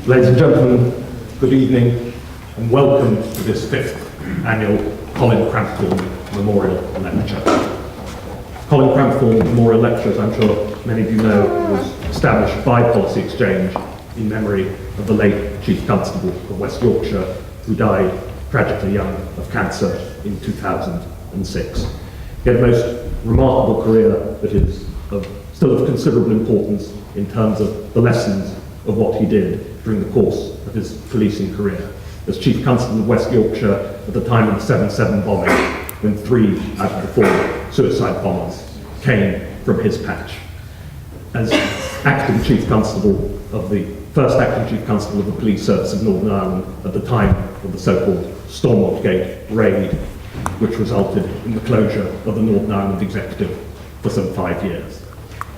Ladies and gentlemen, good evening and welcome to this 5th annual Colin Cramphorn Memorial Lecture. Colin Cramphorn Memorial Lectures, I'm sure many of you know, was established by Policy Exchange in memory of the late Chief Constable of West Yorkshire, who died tragically young of cancer in 2006. He had a most remarkable career that is still of considerable importance in terms of the lessons of what he did during the course of his policing career. As Chief Constable of West Yorkshire at the time of the 7/7 bombing, when 3 out of the 4 suicide bombers came from his patch. As acting Chief Constable of the first acting Chief Constable of the Police Service of Northern Ireland at the time of the so-called Armoured Brigade raid, which resulted in the closure of the Northern Ireland Executive for some 5 years.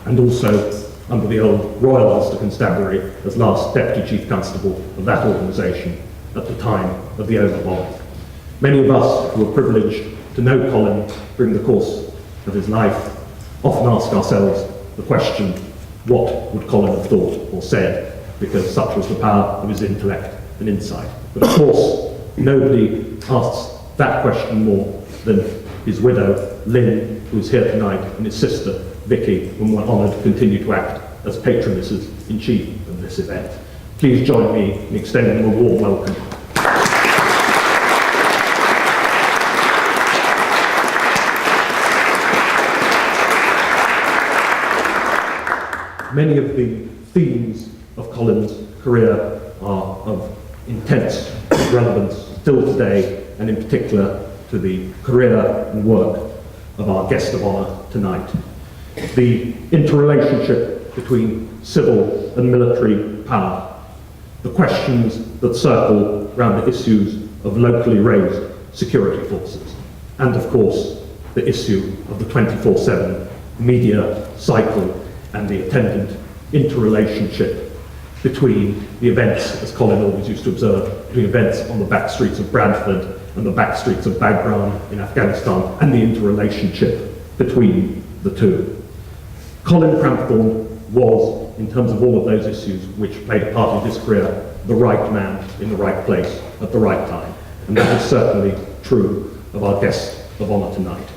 And also under the old Royal Ulster Constabulary as last Deputy Chief Constable of that organisation at the time of the overbombing. Many of us who were privileged to know Colin during the course of his life often ask ourselves the question, what would Colin have thought or said, because such was the power of his intellect and insight. But of course, nobody asks that question more than his widow, Lynn, who is here tonight, and his sister, Vicky, whom we're honoured to continue to act as patronesses-in-chief of this event. Please join me in extending them a warm welcome. Many of the themes of Colin's career are of intense relevance still today, and in particular to the career and work of our guest of honour tonight. The interrelationship between civil and military power, the questions that circle around the issues of locally raised security forces, and of course the issue of the 24/7 media cycle and the attendant interrelationship between the events, as Colin always used to observe, between events on the back streets of Bradford and the back streets of Bagram in Afghanistan, and the interrelationship between the two. Colin Cramphorn was, in terms of all of those issues which played a part of his career, the right man in the right place at the right time. And that is certainly true of our guest of honour tonight.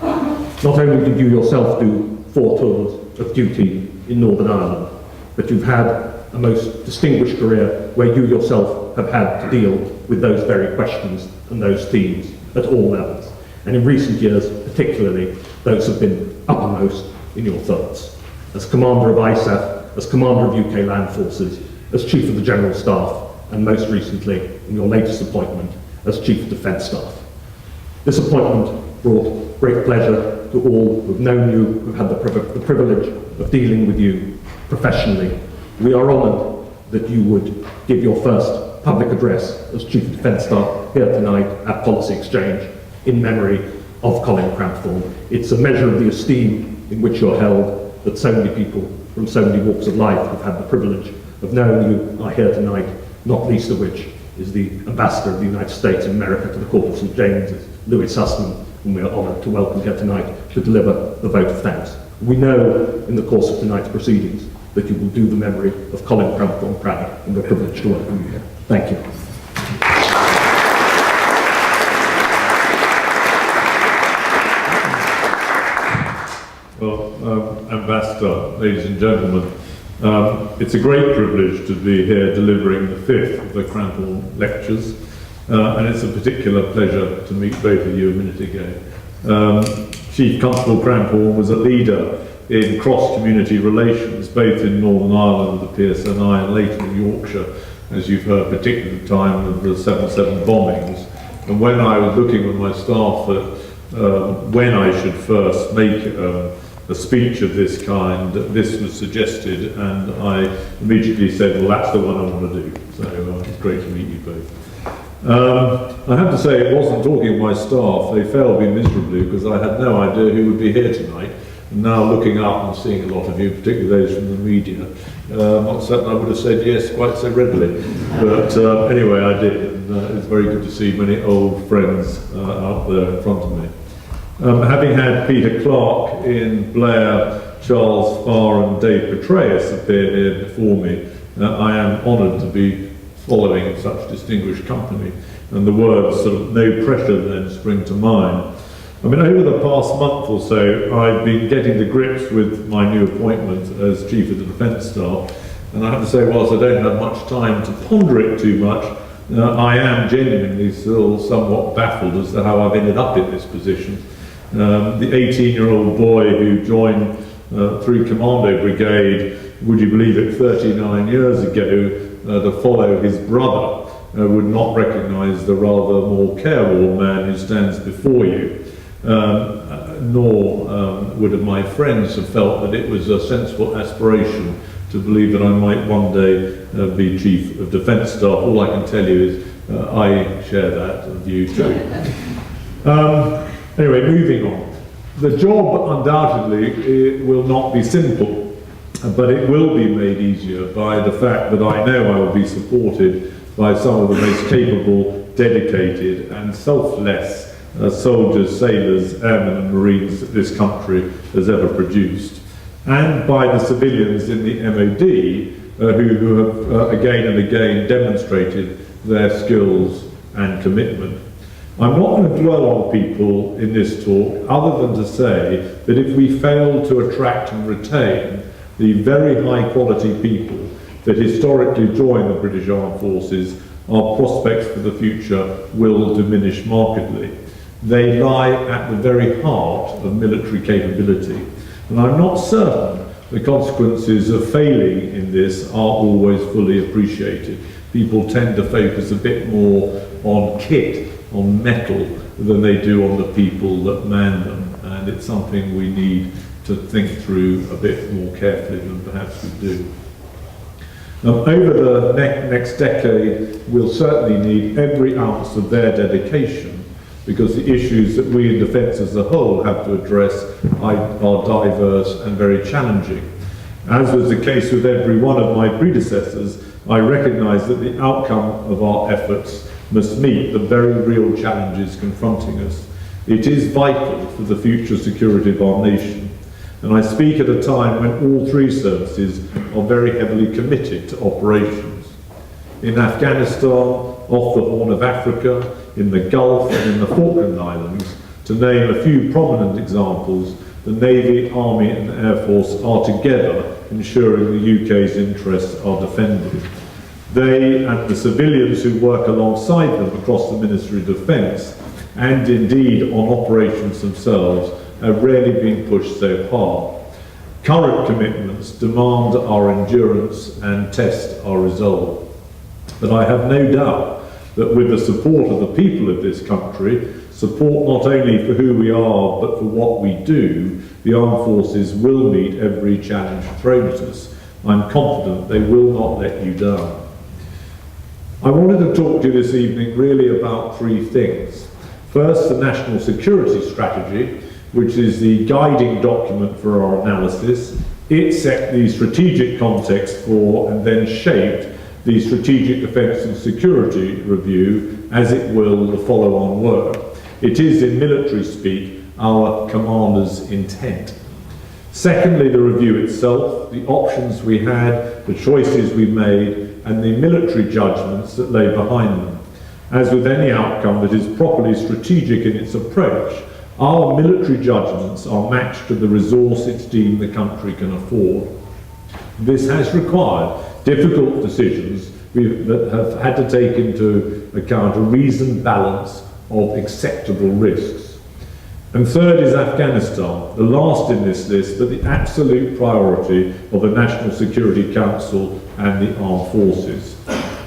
Not only did you yourself do 4 tours of duty in Northern Ireland, but you've had a most distinguished career where you yourself have had to deal with those very questions and those themes at all levels. And in recent years, particularly, those have been uppermost in your thoughts. As Commander of ISAF, as Commander of UK Land Forces, as Chief of the General Staff, and most recently, in your latest appointment, as Chief of Defence Staff. This appointment brought great pleasure to all who've known you, who've had the privilege of dealing with you professionally. We are honoured that you would give your first public address as Chief of Defence Staff here tonight at Policy Exchange in memory of Colin Cramphorn. It's a measure of the esteem in which you're held that so many people from so many walks of life have had the privilege of knowing you are here tonight, not least of which is the Ambassador of the United States of America to the Court of St. James's, Louis Sussman, whom we are honoured to welcome here tonight to deliver the vote of thanks. We know in the course of tonight's proceedings that you will do the memory of Colin Cramphorn proud, and we're privileged to welcome you here. Thank you. Well, Ambassador, ladies and gentlemen, it's a great privilege to be here delivering the 5th of the Cramphorn Lectures, and it's a particular pleasure to meet both of you a minute ago. Chief Constable Cramphorn was a leader in cross-community relations, both in Northern Ireland with the PSNI and later in Yorkshire, as you've heard, particularly at the time of the 7/7 bombings. And when I was looking with my staff at when I should first make a speech of this kind, this was suggested, and I immediately said, well, that's the one I want to do. So it's great to meet you both. I have to say, it wasn't talking of my staff. They failed me miserably because I had no idea who would be here tonight. And now looking up and seeing a lot of you, particularly those from the media, not certain I would have said yes quite so readily. But anyway, I did, and it's very good to see many old friends out there in front of me. Having had Peter Clark in Blair, Charles Farr and Dave Petraeus appear here before me, I am honoured to be following such distinguished company, and the words sort of "no pressure" then spring to mind. I mean, over the past month or so, I've been getting to grips with my new appointment as Chief of the Defence Staff, and I have to say, whilst I don't have much time to ponder it too much, I am genuinely still somewhat baffled as to how I've ended up in this position. The 18-year-old boy who joined through Commando Brigade, would you believe it, 39 years ago, to follow his brother, would not recognise the rather more careworn man who stands before you, nor would my friends have felt that it was a sensible aspiration to believe that I might one day be Chief of Defence Staff. All I can tell you is I share that view too. Anyway, moving on. The job undoubtedly will not be simple, but it will be made easier by the fact that I know I will be supported by some of the most capable, dedicated and selfless soldiers, sailors, airmen and marines that this country has ever produced, and by the civilians in the MOD who have again and again demonstrated their skills and commitment. I'm not going to dwell on people in this talk other than to say that if we fail to attract and retain the very high quality people that historically join the British Armed Forces, our prospects for the future will diminish markedly. They lie at the very heart of military capability. And I'm not certain the consequences of failing in this are always fully appreciated. People tend to focus a bit more on kit, on metal, than they do on the people that man them. And it's something we need to think through a bit more carefully than perhaps we do. Over the next decade, we'll certainly need every ounce of their dedication, because the issues that we in defence as a whole have to address are diverse and very challenging. As was the case with every one of my predecessors, I recognise that the outcome of our efforts must meet the very real challenges confronting us. It is vital for the future security of our nation. And I speak at a time when all three services are very heavily committed to operations. In Afghanistan, off the Horn of Africa, in the Gulf and in the Falkland Islands, to name a few prominent examples, the Navy, Army and Air Force are together ensuring the UK's interests are defended. They and the civilians who work alongside them across the Ministry of Defence, and indeed on operations themselves, have rarely been pushed so hard. Current commitments demand our endurance and test our resolve. But I have no doubt that with the support of the people of this country, support not only for who we are but for what we do, the armed forces will meet every challenge thrown at us. I'm confident they will not let you down. I wanted to talk to you this evening really about three things. First, the National Security Strategy, which is the guiding document for our analysis. It set the strategic context for and then shaped the Strategic Defence and Security Review, as it will the follow-on work. It is, in military speak, our commander's intent. Secondly, the review itself, the options we had, the choices we made, and the military judgments that lay behind them. As with any outcome that is properly strategic in its approach, our military judgments are matched to the resource it's deemed the country can afford. This has required difficult decisions that have had to take into account a reasoned balance of acceptable risks. And third is Afghanistan, the last in this list, but the absolute priority of the National Security Council and the armed forces.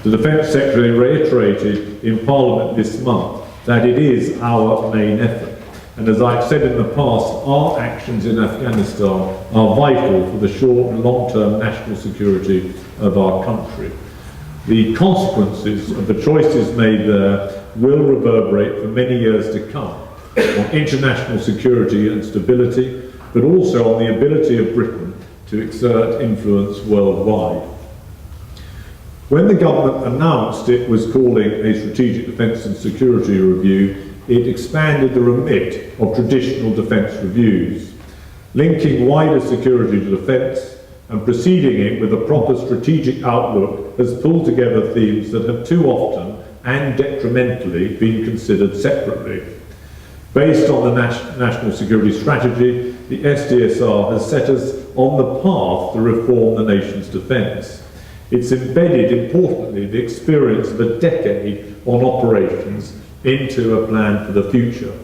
The Defence Secretary reiterated in Parliament this month that it is our main effort. And as I've said in the past, our actions in Afghanistan are vital for the short and long-term national security of our country. The consequences of the choices made there will reverberate for many years to come on international security and stability, but also on the ability of Britain to exert influence worldwide. When the government announced it was calling a Strategic Defence and Security Review, it expanded the remit of traditional defence reviews, linking wider security to defence, and preceding it with a proper strategic outlook has pulled together themes that have too often and detrimentally been considered separately. Based on the National Security Strategy, the SDSR has set us on the path to reform the nation's defence. It's embedded, importantly, the experience of a decade on operations into a plan for the future.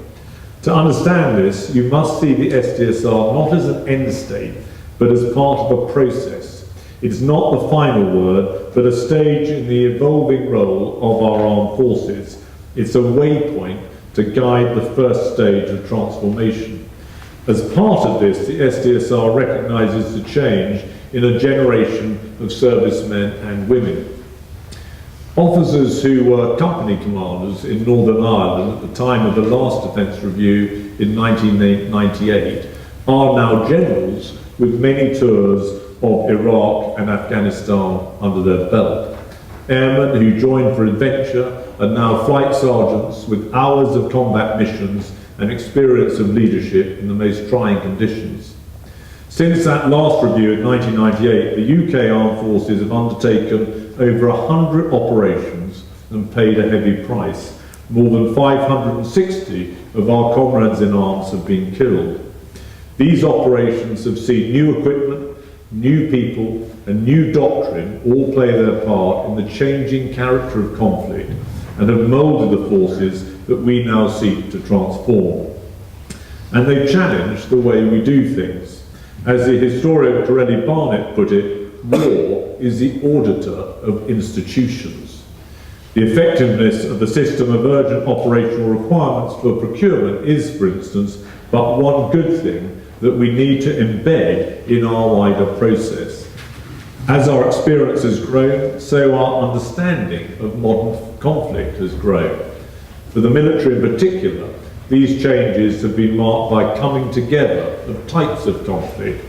To understand this, you must see the SDSR not as an end state, but as part of a process. It's not the final word, but a stage in the evolving role of our armed forces. It's a waypoint to guide the first stage of transformation. As part of this, the SDSR recognises the change in a generation of servicemen and women. Officers who were company commanders in Northern Ireland at the time of the last Defence Review in 1998 are now generals with many tours of Iraq and Afghanistan under their belt. Airmen who joined for adventure are now flight sergeants with hours of combat missions and experience of leadership in the most trying conditions. Since that last review in 1998, the UK Armed Forces have undertaken over 100 operations and paid a heavy price. More than 560 of our comrades in arms have been killed. These operations have seen new equipment, new people, and new doctrine all play their part in the changing character of conflict and have moulded the forces that we now seek to transform. And they challenge the way we do things. As the historian Corelli Barnett put it, war is the auditor of institutions. The effectiveness of the system of urgent operational requirements for procurement is, for instance, but one good thing that we need to embed in our wider process. As our experience has grown, so our understanding of modern conflict has grown. For the military in particular, these changes have been marked by coming together of types of conflict.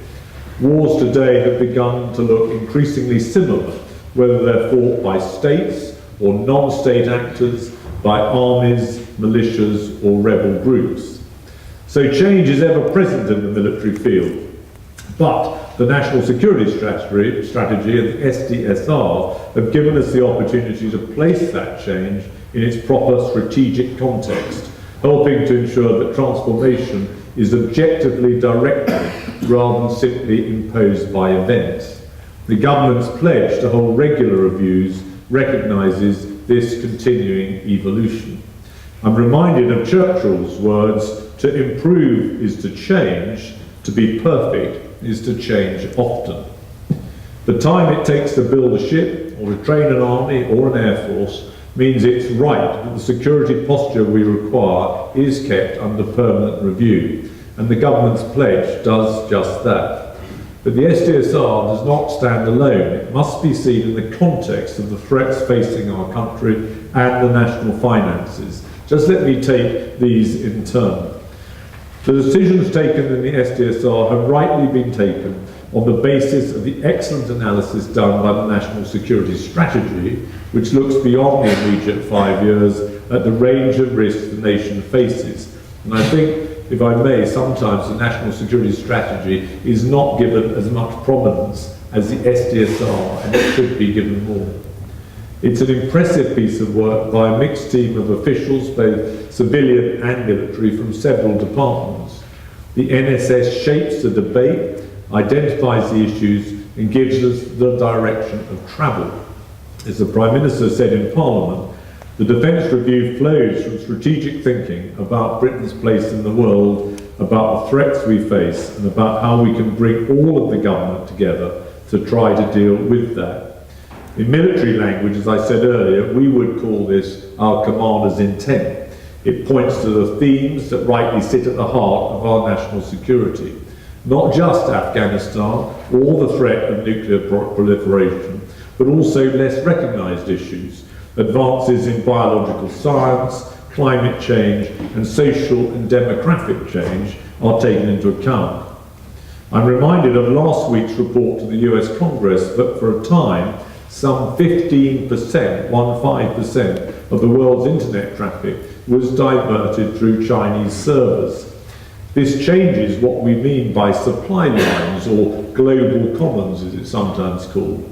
Wars today have begun to look increasingly similar, whether they're fought by states or non-state actors, by armies, militias, or rebel groups. So change is ever present in the military field. But the National Security Strategy and the SDSR have given us the opportunity to place that change in its proper strategic context, helping to ensure that transformation is objectively directed rather than simply imposed by events. The government's pledge to hold regular reviews recognises this continuing evolution. I'm reminded of Churchill's words, to improve is to change, to be perfect is to change often. The time it takes to build a ship or to train an army or an air force means it's right that the security posture we require is kept under permanent review, and the government's pledge does just that. But the SDSR does not stand alone. It must be seen in the context of the threats facing our country and the national finances. Just let me take these in turn. The decisions taken in the SDSR have rightly been taken on the basis of the excellent analysis done by the National Security Strategy, which looks beyond the immediate 5 years at the range of risks the nation faces. And I think, if I may, sometimes the National Security Strategy is not given as much prominence as the SDSR, and it should be given more. It's an impressive piece of work by a mixed team of officials, both civilian and military, from several departments. The NSS shapes the debate, identifies the issues, and gives us the direction of travel. As the Prime Minister said in Parliament, the Defence Review flows from strategic thinking about Britain's place in the world, about the threats we face, and about how we can bring all of the government together to try to deal with that. In military language, as I said earlier, we would call this our commander's intent. It points to the themes that rightly sit at the heart of our national security. Not just Afghanistan or the threat of nuclear proliferation, but also less recognised issues. Advances in biological science, climate change, and social and demographic change are taken into account. I'm reminded of last week's report to the US Congress that for a time, some 15% of the world's internet traffic was diverted through Chinese servers. This changes what we mean by supply lines, or global commons as it's sometimes called.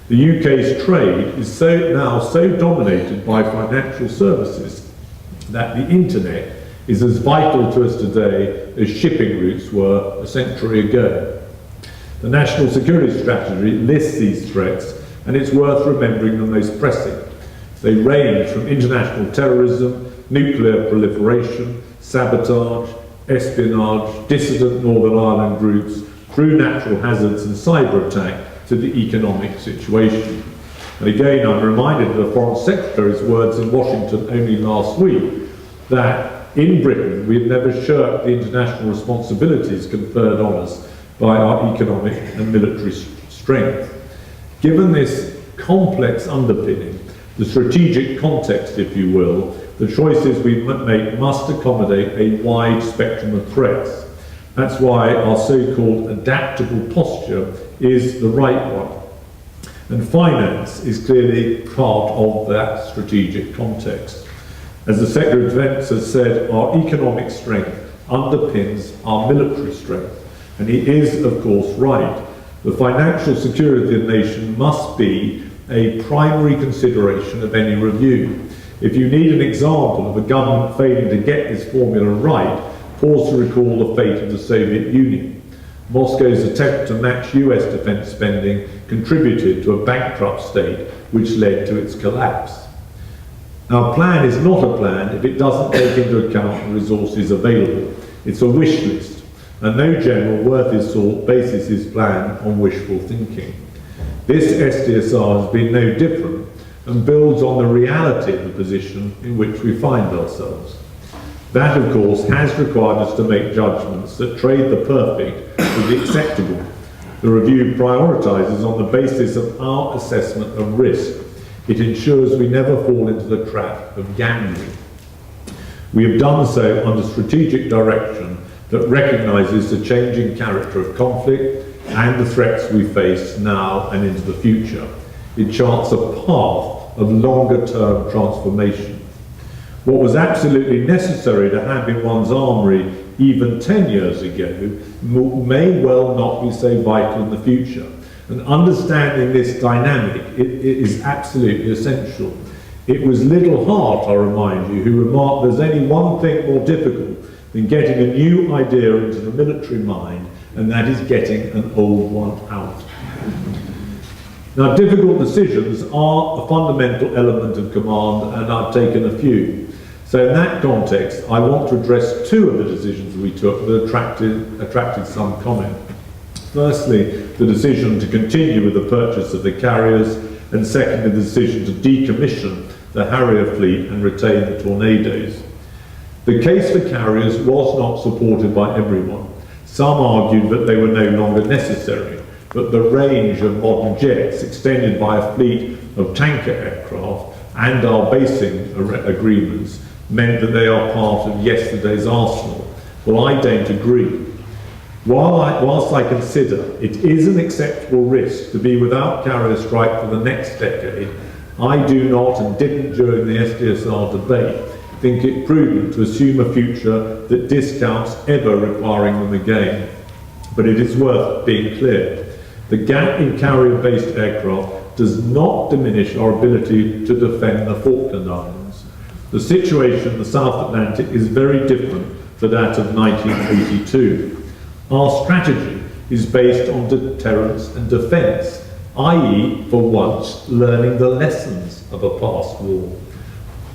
The UK's trade is now so dominated by financial services that the internet is as vital to us today as shipping routes were a century ago. The National Security Strategy lists these threats, and it's worth remembering the most pressing. They range from international terrorism, nuclear proliferation, sabotage, espionage, dissident Northern Ireland groups, through natural hazards and cyber attack to the economic situation. And again, I'm reminded of the Foreign Secretary's words in Washington only last week, that in Britain we've never shirked the international responsibilities conferred on us by our economic and military strength. Given this complex underpinning, the strategic context, if you will, the choices we make must accommodate a wide spectrum of threats. That's why our so-called adaptable posture is the right one. And finance is clearly part of that strategic context. As the Secretary of Defence has said, our economic strength underpins our military strength. And he is, of course, right. The financial security of the nation must be a primary consideration of any review. If you need an example of a government failing to get this formula right, pause to recall the fate of the Soviet Union. Moscow's attempt to match US defence spending contributed to a bankrupt state, which led to its collapse. Our plan is not a plan if it doesn't take into account the resources available. It's a wish list, and no general worth his salt bases his plan on wishful thinking. This SDSR has been no different and builds on the reality of the position in which we find ourselves. That, of course, has required us to make judgments that trade the perfect with the acceptable. The review prioritises on the basis of our assessment of risk. It ensures we never fall into the trap of gambling. We have done so under strategic direction that recognises the changing character of conflict and the threats we face now and into the future. It charts a path of longer-term transformation. What was absolutely necessary to have in one's armoury even 10 years ago may well not be so vital in the future. And understanding this dynamic is absolutely essential. It was Little Hart, I remind you, who remarked there's only one thing more difficult than getting a new idea into the military mind, and that is getting an old one out. Now, difficult decisions are a fundamental element of command, and I've taken a few. So in that context, I want to address two of the decisions we took that attracted some comment. Firstly, the decision to continue with the purchase of the carriers, and secondly, the decision to decommission the Harrier fleet and retain the Tornadoes. The case for carriers was not supported by everyone. Some argued that they were no longer necessary, but the range of modern jets extended by a fleet of tanker aircraft and our basing agreements meant that they are part of yesterday's arsenal. Well, I don't agree. Whilst I consider it is an acceptable risk to be without carrier strike for the next decade, I do not, and didn't during the SDSR debate, think it prudent to assume a future that discounts ever requiring them again. But it is worth being clear. The gap in carrier-based aircraft does not diminish our ability to defend the Falkland Islands. The situation in the South Atlantic is very different to that of 1982. Our strategy is based on deterrence and defence, i.e., for once, learning the lessons of a past war.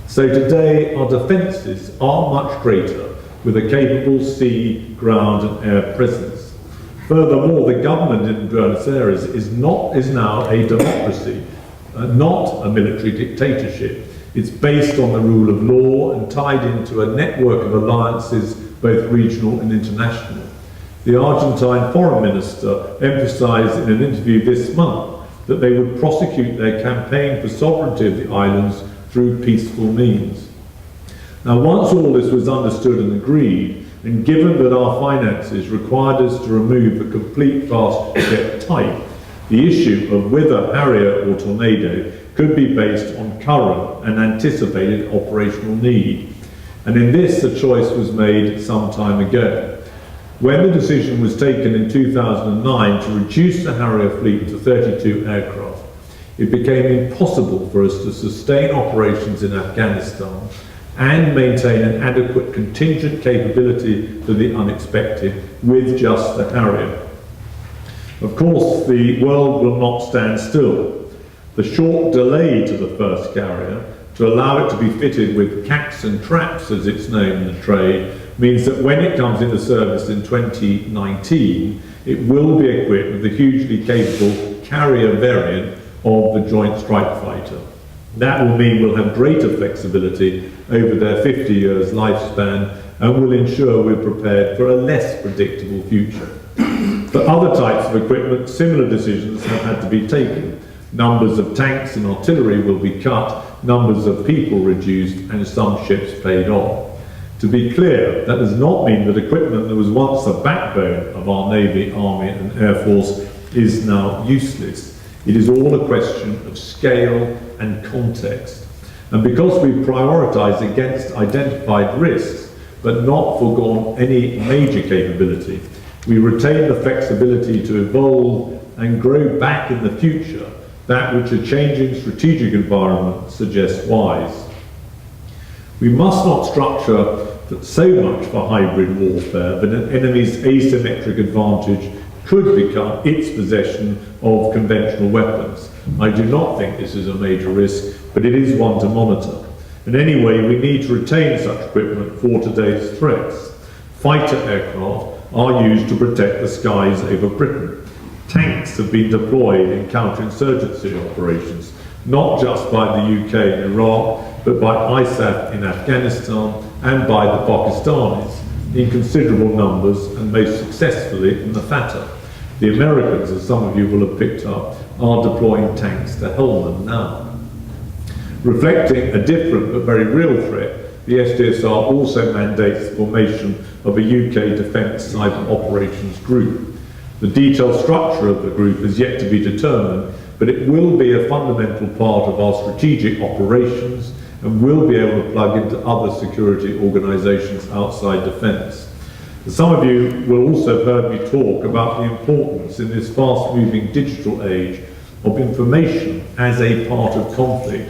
So today, our defences are much greater, with a capable sea, ground and air presence. Furthermore, the government in Buenos Aires is now a democracy, not a military dictatorship. It's based on the rule of law and tied into a network of alliances, both regional and international. The Argentine foreign minister emphasised in an interview this month that they would prosecute their campaign for sovereignty of the islands through peaceful means. Now, once all this was understood and agreed, and given that our finances required us to remove a complete fast jet type, the issue of whether Harrier or Tornado could be based on current and anticipated operational need. And in this, a choice was made some time ago. When the decision was taken in 2009 to reduce the Harrier fleet to 32 aircraft, it became impossible for us to sustain operations in Afghanistan and maintain an adequate contingent capability for the unexpected with just the Harrier. Of course, the world will not stand still. The short delay to the first carrier, to allow it to be fitted with cats and traps, as it's known in the trade, means that when it comes into service in 2019, it will be equipped with the hugely capable carrier variant of the Joint Strike Fighter. That will mean we'll have greater flexibility over their 50 years lifespan and will ensure we're prepared for a less predictable future. For other types of equipment, similar decisions have had to be taken. Numbers of tanks and artillery will be cut, numbers of people reduced, and some ships paid off. To be clear, that does not mean that equipment that was once the backbone of our Navy, Army and Air Force is now useless. It is all a question of scale and context. And because we prioritise against identified risks, but not forgone any major capability, we retain the flexibility to evolve and grow back in the future that which a changing strategic environment suggests wise. We must not structure so much for hybrid warfare that an enemy's asymmetric advantage could become its possession of conventional weapons. I do not think this is a major risk, but it is one to monitor. And anyway, we need to retain such equipment for today's threats. Fighter aircraft are used to protect the skies over Britain. Tanks have been deployed in counterinsurgency operations, not just by the UK and Iraq, but by ISAF in Afghanistan and by the Pakistanis in considerable numbers and most successfully in the Fatah. The Americans, as some of you will have picked up, are deploying tanks to Helmand now. Reflecting a different but very real threat, the SDSR also mandates the formation of a UK Defence Cyber Operations Group. The detailed structure of the group is yet to be determined, but it will be a fundamental part of our strategic operations and will be able to plug into other security organisations outside defence. Some of you will also have heard me talk about the importance in this fast-moving digital age of information as a part of conflict.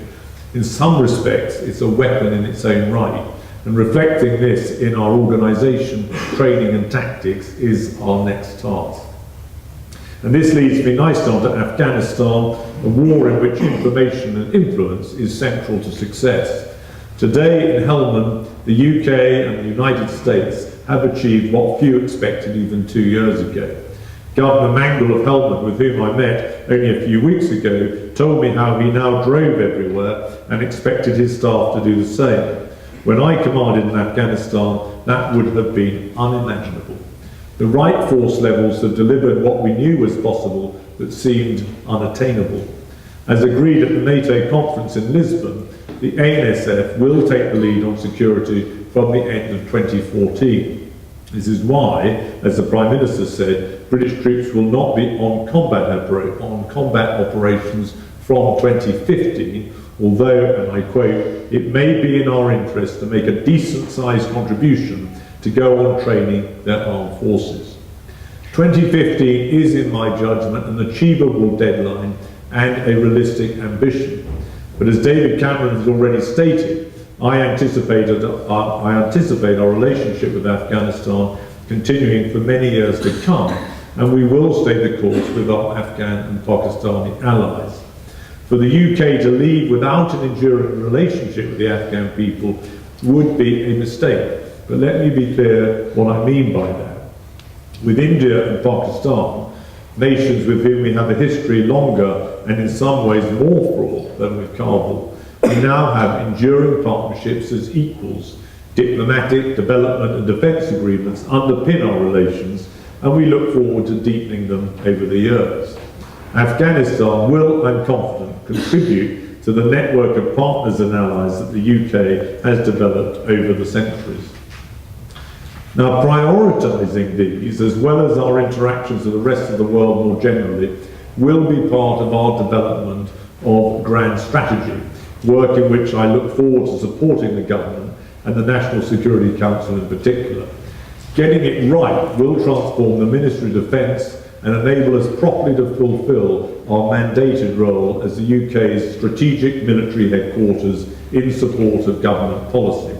In some respects, it's a weapon in its own right, and reflecting this in our organisation, training and tactics is our next task. And this leads me nicely on to Afghanistan, a war in which information and influence is central to success. Today in Helmand, the UK and the United States have achieved what few expected even 2 years ago. Governor Mangle of Helmand, with whom I met only a few weeks ago, told me how he now drove everywhere and expected his staff to do the same. When I commanded in Afghanistan, that would have been unimaginable. The right force levels have delivered what we knew was possible but seemed unattainable. As agreed at the NATO conference in Lisbon, the ANSF will take the lead on security from the end of 2014. This is why, as the Prime Minister said, British troops will not be on combat operations from 2015, although, and I quote, "it may be in our interest to make a decent-sized contribution to go on training their armed forces." 2015 is, in my judgment, an achievable deadline and a realistic ambition. But as David Cameron has already stated, I anticipate our relationship with Afghanistan continuing for many years to come, and we will stay the course with our Afghan and Pakistani allies. For the UK to leave without an enduring relationship with the Afghan people would be a mistake. But let me be clear what I mean by that. With India and Pakistan, nations with whom we have a history longer and in some ways more fraught than with Kabul, we now have enduring partnerships as equals. Diplomatic, development and defence agreements underpin our relations, and we look forward to deepening them over the years. Afghanistan will, I'm confident, contribute to the network of partners and allies that the UK has developed over the centuries. Now, prioritising these, as well as our interactions with the rest of the world more generally, will be part of our development of grand strategy, work in which I look forward to supporting the government and the National Security Council in particular. Getting it right will transform the Ministry of Defence and enable us properly to fulfil our mandated role as the UK's strategic military headquarters in support of government policy.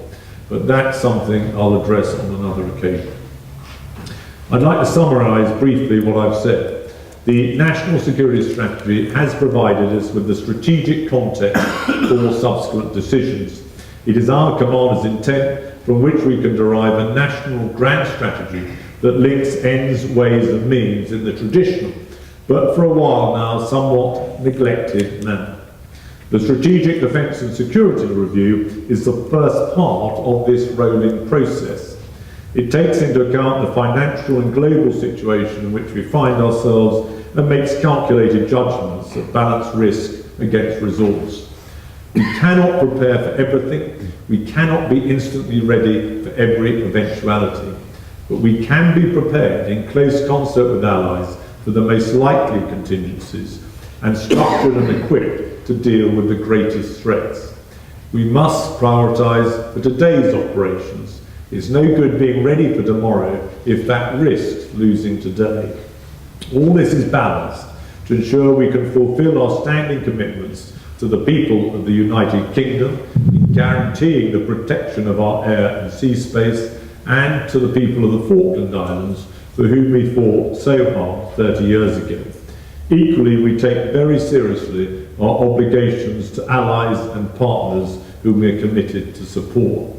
But that's something I'll address on another occasion. I'd like to summarise briefly what I've said. The National Security Strategy has provided us with the strategic context for subsequent decisions. It is our commander's intent from which we can derive a national grand strategy that links ends, ways and means in the traditional, but for a while now somewhat neglected manner. The Strategic Defence and Security Review is the first part of this rolling process. It takes into account the financial and global situation in which we find ourselves and makes calculated judgments that balance risk against resource. We cannot prepare for everything. We cannot be instantly ready for every eventuality. But we can be prepared in close concert with allies for the most likely contingencies and structured and equipped to deal with the greatest threats. We must prioritise for today's operations. It's no good being ready for tomorrow if that risks losing today. All this is balanced to ensure we can fulfil our standing commitments to the people of the United Kingdom, in guaranteeing the protection of our air and sea space, and to the people of the Falkland Islands, for whom we fought so hard 30 years ago. Equally, we take very seriously our obligations to allies and partners whom we are committed to support.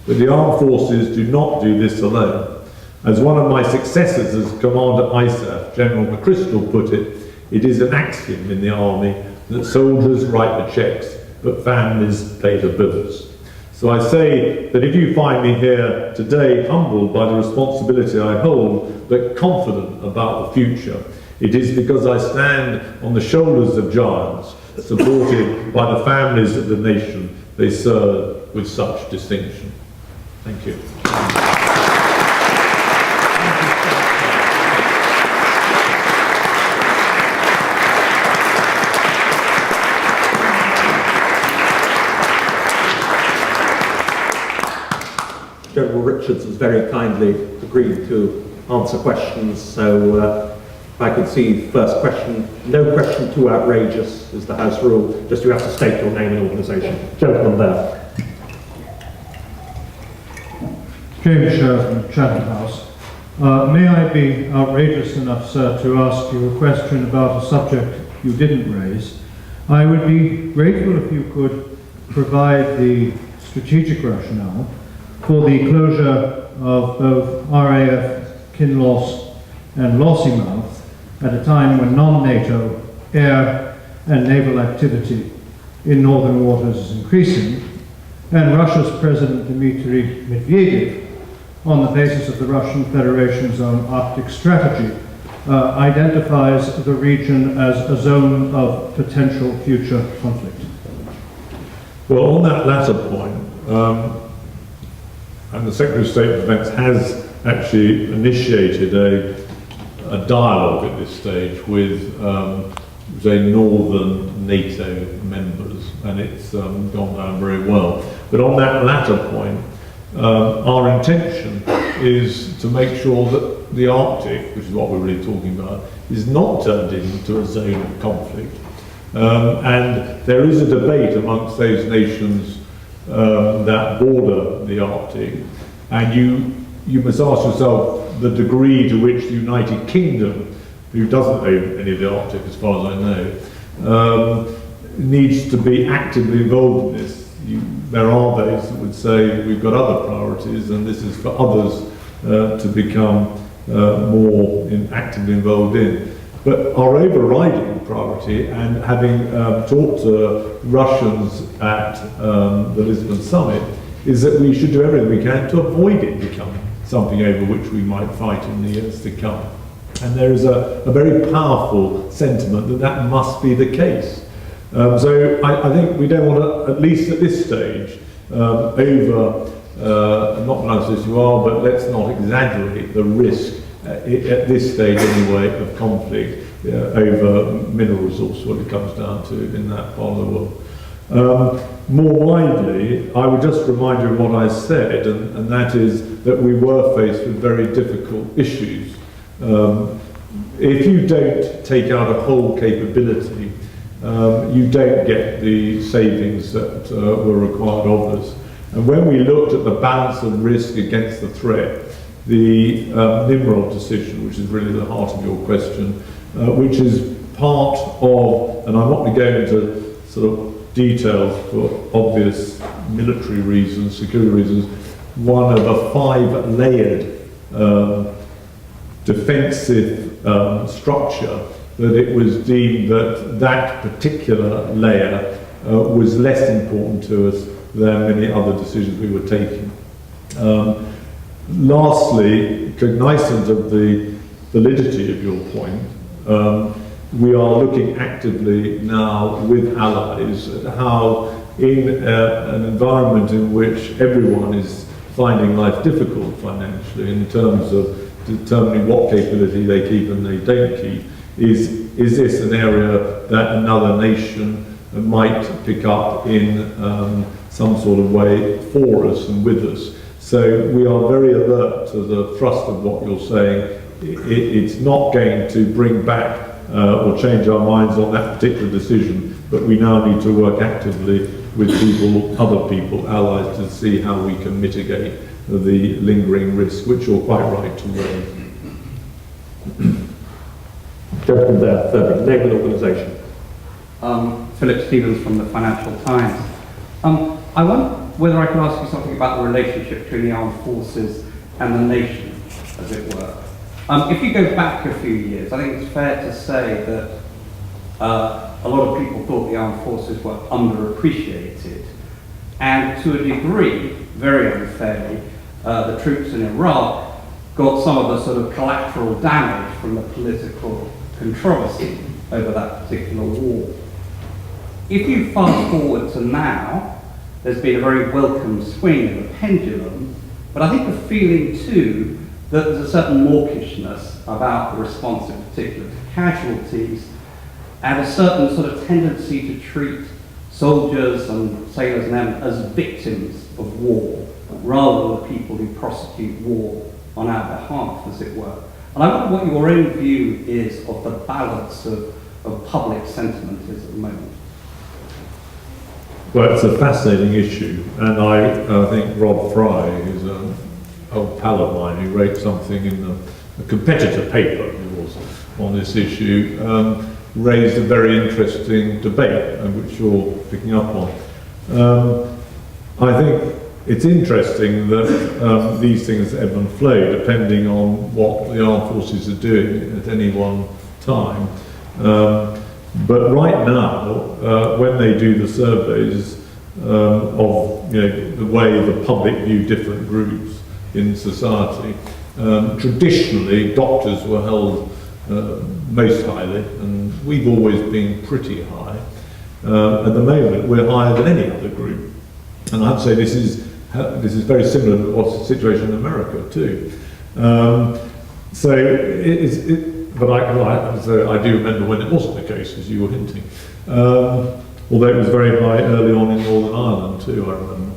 But the armed forces do not do this alone. As one of my successors as Commander ISAF, General McChrystal, put it, it is an axiom in the army that soldiers write the cheques, but families pay the bills. So I say that if you find me here today humbled by the responsibility I hold, but confident about the future, it is because I stand on the shoulders of giants, supported by the families of the nation they serve with such distinction. Thank you. General Richards has very kindly agreed to answer questions, so if I could see the first question. No question too outrageous is the House rule, just you have to state your name and organisation. Gentleman there. James Sheridan, Chatham House. May I be outrageous enough, sir, to ask you a question about a subject you didn't raise? I would be grateful if you could provide the strategic rationale for the closure of both RAF Kinloss and Lossiemouth at a time when non-NATO air and naval activity in northern waters is increasing, and Russia's President Dmitry Medvedev, on the basis of the Russian Federation's own Arctic strategy, identifies the region as a zone of potential future conflict. Well, on that latter point, and the Secretary of State for Defence has actually initiated a dialogue at this stage with, say, northern NATO members, and it's gone down very well. But on that latter point, our intention is to make sure that the Arctic, which is what we're really talking about, is not turned into a zone of conflict. And there is a debate amongst those nations that border the Arctic, and you must ask yourself the degree to which the United Kingdom, who doesn't own any of the Arctic as far as I know, needs to be actively involved in this. There are those that would say we've got other priorities and this is for others to become more actively involved in. But our overriding priority, and having talked to Russians at the Lisbon summit, is that we should do everything we can to avoid it becoming something over which we might fight in the years to come. And there is a very powerful sentiment that that must be the case. So I think we don't want to, at least at this stage, not pronounce as you are, but let's not exaggerate the risk at this stage anyway of conflict over mineral resource, what it comes down to in that part of the world. More widely, I would just remind you of what I said, and that is that we were faced with very difficult issues. If you don't take out a whole capability, you don't get the savings that were required of us. And when we looked at the balance of risk against the threat, the Nimrod decision, which is really the heart of your question, which is part of, and I'm not going to go into sort of details for obvious military reasons, security reasons, one of a 5-layered defensive structure, that it was deemed that that particular layer was less important to us than many other decisions we were taking. Lastly, cognizant of the validity of your point, we are looking actively now with allies at how, in an environment in which everyone is finding life difficult financially in terms of determining what capability they keep and they don't keep, is this an area that another nation might pick up in some sort of way for us and with us. So we are very alert to the thrust of what you're saying. It's not going to bring back or change our minds on that particular decision, but we now need to work actively with people, other people, allies, to see how we can mitigate the lingering risk, which you're quite right to raise. Gentleman there, thirdly, name and organisation. Philip Stevens from the Financial Times. I wonder whether I could ask you something about the relationship between the armed forces and the nation, as it were. If you go back a few years, I think it's fair to say that a lot of people thought the armed forces were underappreciated, and to a degree, very unfairly, the troops in Iraq got some of the sort of collateral damage from the political controversy over that particular war. If you fast forward to now, there's been a very welcome swing in the pendulum, but I think the feeling too that there's a certain mawkishness about the response in particular to casualties, and a certain sort of tendency to treat soldiers and sailors and airmen as victims of war, rather than the people who prosecute war on our behalf, as it were. And I wonder what your own view is of the balance of public sentiment is at the moment. Well, it's a fascinating issue, and I think Rob Fry, who's an old pal of mine, who wrote something in a competitor paper of yours on this issue, raised a very interesting debate, which you're picking up on. I think it's interesting that these things ebb and flow depending on what the armed forces are doing at any one time. But right now, when they do the surveys of the way the public view different groups in society, traditionally doctors were held most highly, and we've always been pretty high. At the moment, we're higher than any other group, and I'd say this is very similar to what's the situation in America too. But I do remember when it wasn't the case, as you were hinting. Although it was very high early on in Northern Ireland too, I remember.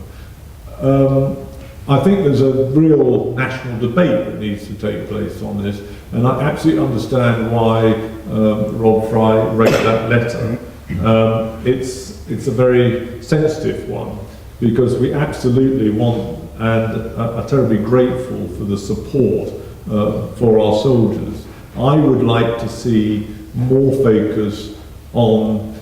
I think there's a real national debate that needs to take place on this, and I absolutely understand why Rob Fry wrote that letter. It's a very sensitive one, because we absolutely want and are terribly grateful for the support for our soldiers. I would like to see more focus on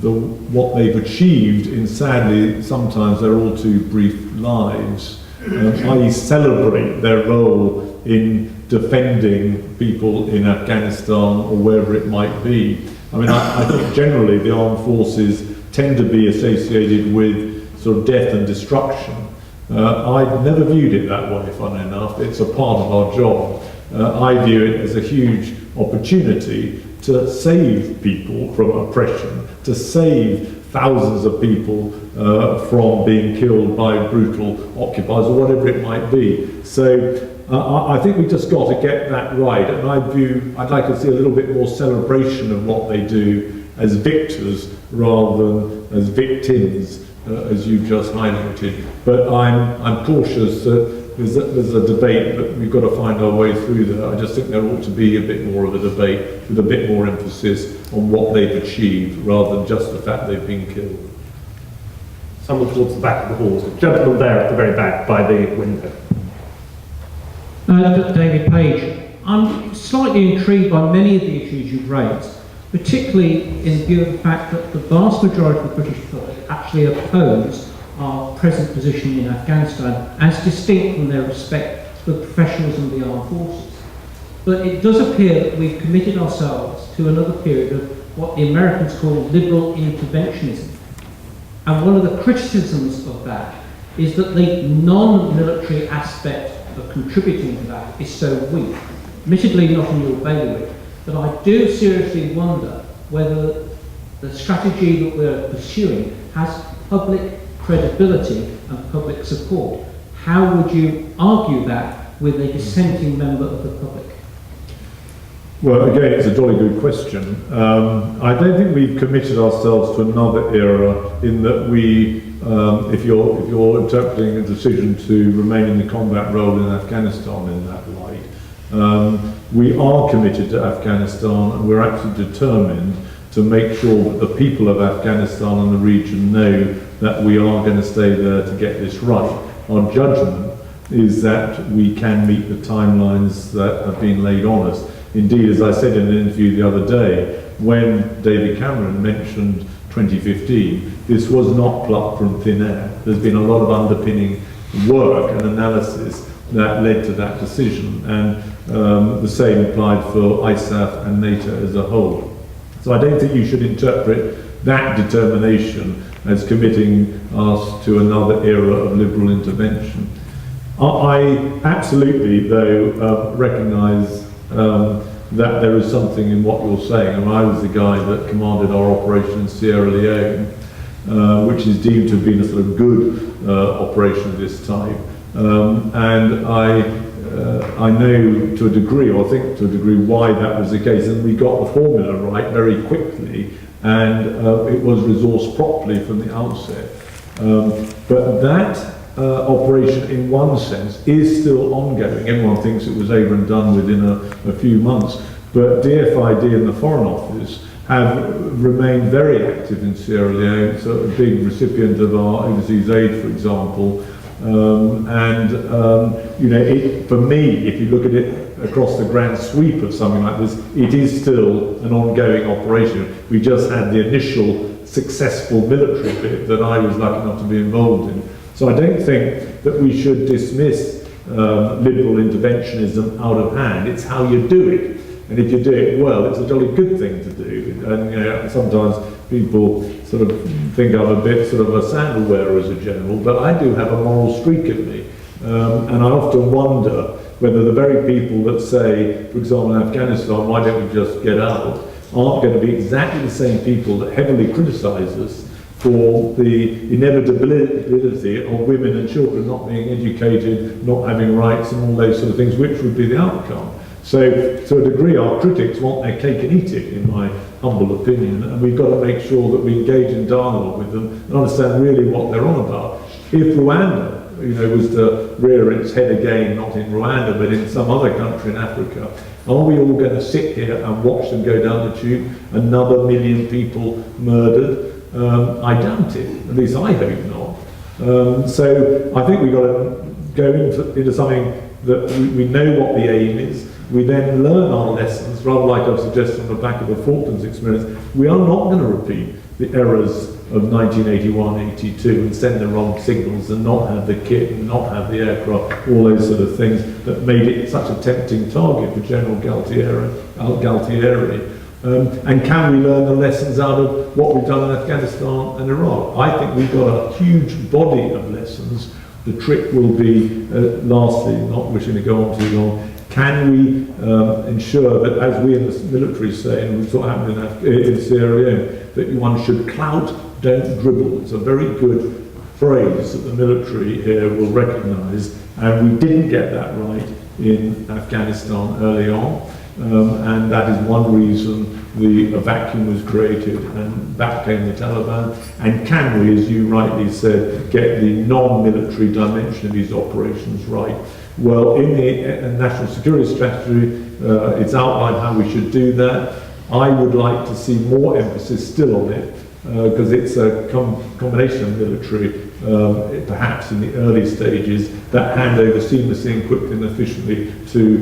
what they've achieved in, sadly, sometimes their all too brief lives, i.e. celebrate their role in defending people in Afghanistan or wherever it might be. I mean, I think generally the armed forces tend to be associated with sort of death and destruction. I've never viewed it that way, funnily enough. It's a part of our job. I view it as a huge opportunity to save people from oppression, to save thousands of people from being killed by brutal occupiers or whatever it might be. So I think we've just got to get that right, and I'd like to see a little bit more celebration of what they do as victors rather than as victims, as you've just highlighted. But I'm cautious that there's a debate, but we've got to find our way through that. I just think there ought to be a bit more of a debate with a bit more emphasis on what they've achieved rather than just the fact they've been killed. Someone towards the back of the halls. The gentleman there at the very back by the window. David Page. I'm slightly intrigued by many of the issues you've raised, particularly in view of the fact that the vast majority of the British public actually oppose our present position in Afghanistan as distinct from their respect for the professionals in the armed forces. But it does appear that we've committed ourselves to another period of what the Americans call liberal interventionism. And one of the criticisms of that is that the non-military aspect of contributing to that is so weak. Admittedly not in your bailiwick, but I do seriously wonder whether the strategy that we're pursuing has public credibility and public support. How would you argue that with a dissenting member of the public? Well, again, it's a jolly good question. I don't think we've committed ourselves to another era in that we, if you're interpreting a decision to remain in the combat role in Afghanistan in that light, we are committed to Afghanistan, and we're absolutely determined to make sure that the people of Afghanistan and the region know that we are going to stay there to get this right. Our judgment is that we can meet the timelines that have been laid on us. Indeed, as I said in an interview the other day, when David Cameron mentioned 2015, this was not plucked from thin air. There's been a lot of underpinning work and analysis that led to that decision, and the same applied for ISAF and NATO as a whole. So I don't think you should interpret that determination as committing us to another era of liberal intervention. I absolutely, though, recognise that there is something in what you're saying, and I was the guy that commanded our operation in Sierra Leone, which is deemed to have been a sort of good operation of this type, and I know to a degree, or I think to a degree, why that was the case, and we got the formula right very quickly, and it was resourced properly from the outset. But that operation, in one sense, is still ongoing. Everyone thinks it was over and done within a few months, but DFID and the Foreign Office have remained very active in Sierra Leone. It's a big recipient of our overseas aid, for example. You know, for me, if you look at it across the grand sweep of something like this, it is still an ongoing operation. We just had the initial successful military bit that I was lucky enough to be involved in. So I don't think that we should dismiss liberal interventionism out of hand. It's how you do it. And if you do it well, it's a jolly good thing to do. And you know, sometimes people sort of think I'm a bit sort of a sandal wearer as a general, but I do have a moral streak in me. And I often wonder whether the very people that say, for example, in Afghanistan, why don't we just get out, aren't going to be exactly the same people that heavily criticise us for the inevitability of women and children not being educated, not having rights, and all those sort of things, which would be the outcome. So, to a degree, our critics want their cake and eat it, in my humble opinion, and we've got to make sure that we engage in dialogue with them and understand really what they're on about. If Rwanda, you know, was to rear its head again, not in Rwanda, but in some other country in Africa, are we all going to sit here and watch them go down the tube, another 1 million people murdered? I doubt it, at least I hope not. So I think we've got to go into something that we know what the aim is. We then learn our lessons, rather like I've suggested on the back of the Falklands experience. We are not going to repeat the errors of 1981-82 and send the wrong signals and not have the kit and not have the aircraft, all those sort of things that made it such a tempting target for General Galtieri. And can we learn the lessons out of what we've done in Afghanistan and Iraq? I think we've got a huge body of lessons. The trick will be, lastly, not wishing to go on too long, can we ensure that, as we in the military say, and we saw happen in Sierra Leone, that one should clout, don't dribble. It's a very good phrase that the military here will recognise, and we didn't get that right in Afghanistan early on. and that is one reason a vacuum was created, and back came the Taliban. And can we, as you rightly said, get the non-military dimension of these operations right? Well, in the National Security Strategy, it's outlined how we should do that. I would like to see more emphasis still on it, because it's a combination of military, perhaps in the early stages, that hand over seamlessly and quickly and efficiently to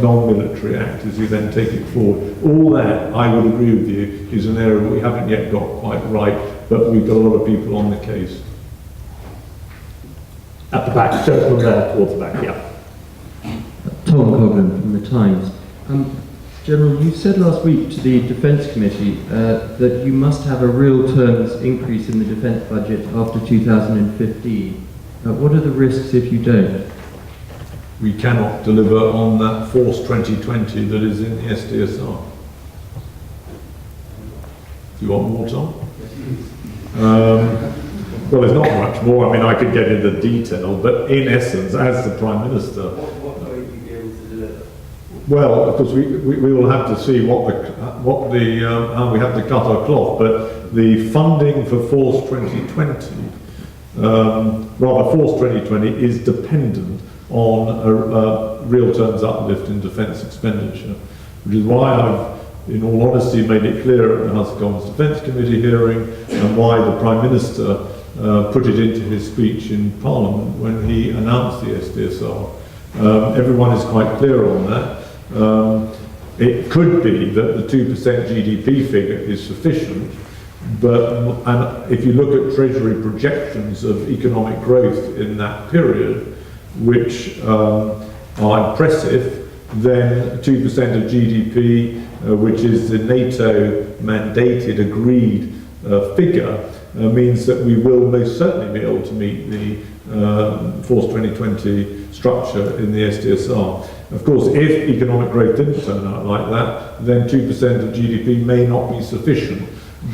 non-military actors who then take it forward. All that, I would agree with you, is an area we haven't yet got quite right, but we've got a lot of people on the case. At the back, gentleman there towards the back, yeah. Tom Coghlan from the Times. General, you said last week to the Defence Committee that you must have a real terms increase in the defence budget after 2015. What are the risks if you don't? We cannot deliver on that Force 2020 that is in the SDSR. Do you want more, Tom? Well, there's not much more. I mean, I could get into detail, but in essence, as the Prime Minister... What will you be able to deliver? Well, of course, we will have to see how we have to cut our cloth, but the funding for Force 2020, Force 2020 is dependent on a real terms uplift in defence expenditure, which is why I've, in all honesty, made it clear at the House of Commons Defence Committee hearing, and why the Prime Minister put it into his speech in Parliament when he announced the SDSR. Everyone is quite clear on that. It could be that the 2% GDP figure is sufficient, and if you look at Treasury projections of economic growth in that period, which are impressive, then 2% of GDP, which is the NATO mandated agreed figure, means that we will most certainly be able to meet the Force 2020 structure in the SDSR. Of course, if economic growth didn't turn out like that, then 2% of GDP may not be sufficient,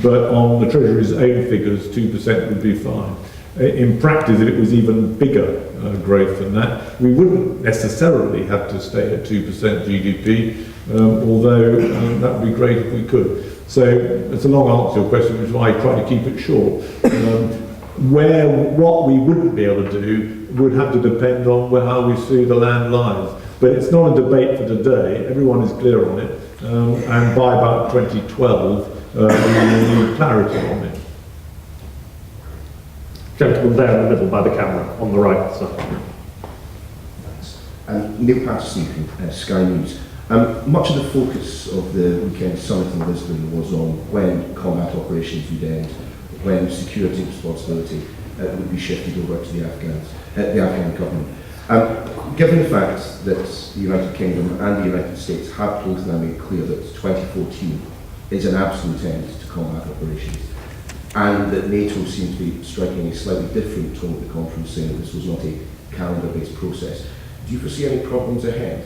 but on the Treasury's own figures, 2% would be fine. In practice, if it was even bigger growth than that, we wouldn't necessarily have to stay at 2% GDP, although that would be great if we could. So it's a long answer to your question, which is why I try to keep it short. What we wouldn't be able to do would have to depend on how we see the land lies. But it's not a debate for today. Everyone is clear on it, and by about 2012, we will need clarity on it. Gentleman there in the middle by the camera, on the right side. Neil Patterson from Sky News. Much of the focus of the weekend summit in Lisbon was on when combat operations would end, when security responsibility would be shifted over to the Afghan government. Given the fact that the United Kingdom and the United States have both now made clear that 2014 is an absolute end to combat operations, and that NATO seems to be striking a slightly different tone at the conference, saying that this was not a calendar-based process, do you foresee any problems ahead?